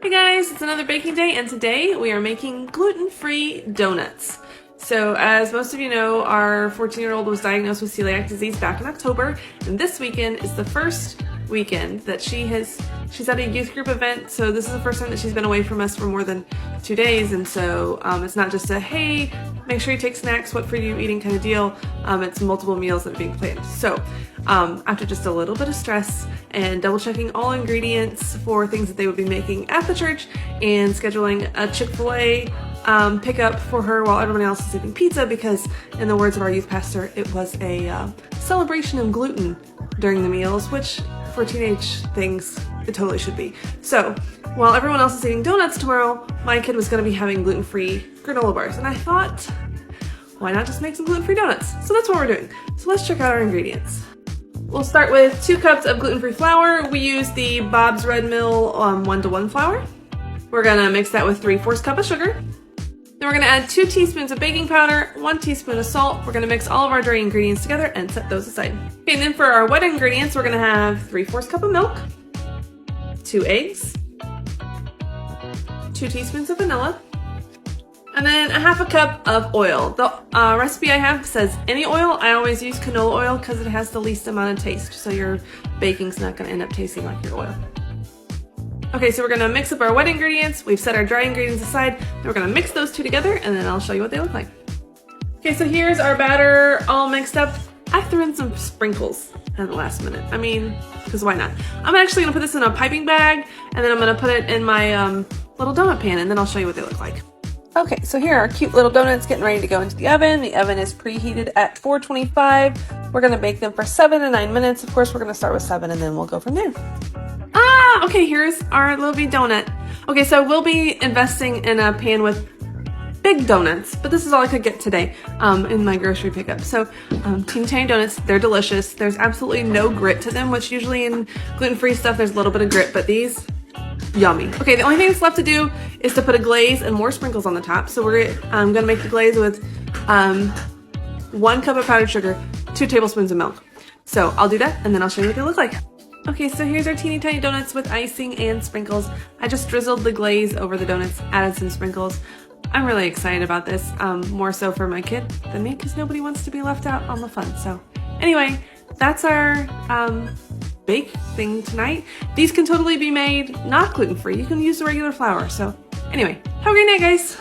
Hey guys, it's another baking day, and today we are making gluten-free donuts. So as most of you know, our 14-year-old was diagnosed with celiac disease back in October, and this weekend is the first weekend that she's at a youth group event, so this is the first time that she's been away from us for more than 2 days, and so it's not just a, hey, make sure you take snacks, what food are you eating kind of deal. It's multiple meals that are being planned. So after just a little bit of stress and double checking all ingredients for things that they would be making at the church and scheduling a Chick-fil-A pickup for her while everyone else is eating pizza, because in the words of our youth pastor, it was a celebration of gluten during the meals, which for teenage things, it totally should be. So while everyone else is eating donuts tomorrow, my kid was going to be having gluten-free granola bars, and I thought, why not just make some gluten-free donuts? So that's what we're doing. So let's check out our ingredients. We'll start with 2 cups of gluten-free flour. We use the Bob's Red Mill 1-to-1 flour. We're gonna mix that with 3/4 cup of sugar. Then we're gonna add 2 teaspoons of baking powder, 1 teaspoon of salt. We're gonna mix all of our dry ingredients together and set those aside. Okay, and then for our wet ingredients, we're gonna have 3/4 cup of milk, 2 eggs, 2 teaspoons of vanilla, and then a 1/2 cup of oil. The recipe I have says any oil. I always use canola oil because it has the least amount of taste, so your baking's not gonna end up tasting like your oil. Okay, so we're gonna mix up our wet ingredients. We've set our dry ingredients aside. Then we're gonna mix those 2 together, and then I'll show you what they look like. Okay, so here's our batter all mixed up. I threw in some sprinkles at the last minute. I mean, because why not? I'm actually gonna put this in a piping bag, and then I'm gonna put it in my little donut pan, and then I'll show you what they look like. Okay, so here are our cute little donuts getting ready to go into the oven. The oven is preheated at 425. We're gonna bake them for 7 to 9 minutes. Of course, we're gonna start with 7 and then we'll go from there. Okay, here's our little bitty donut. Okay, so we'll be investing in a pan with big donuts, but this is all I could get today in my grocery pickup. So teeny tiny donuts, they're delicious. There's absolutely no grit to them, which usually in gluten-free stuff there's a little bit of grit, but these, yummy. Okay, the only thing that's left to do is to put a glaze and more sprinkles on the top. So we're gonna make the glaze with 1 cup of powdered sugar, 2 tablespoons of milk. So I'll do that and then I'll show you what they look like. Okay, so here's our teeny tiny donuts with icing and sprinkles. I just drizzled the glaze over the donuts, added some sprinkles. I'm really excited about this, more so for my kid than me, because nobody wants to be left out on the fun. So anyway, that's our bake thing tonight. These can totally be made not gluten-free. You can use the regular flour. So anyway, have a great night, guys.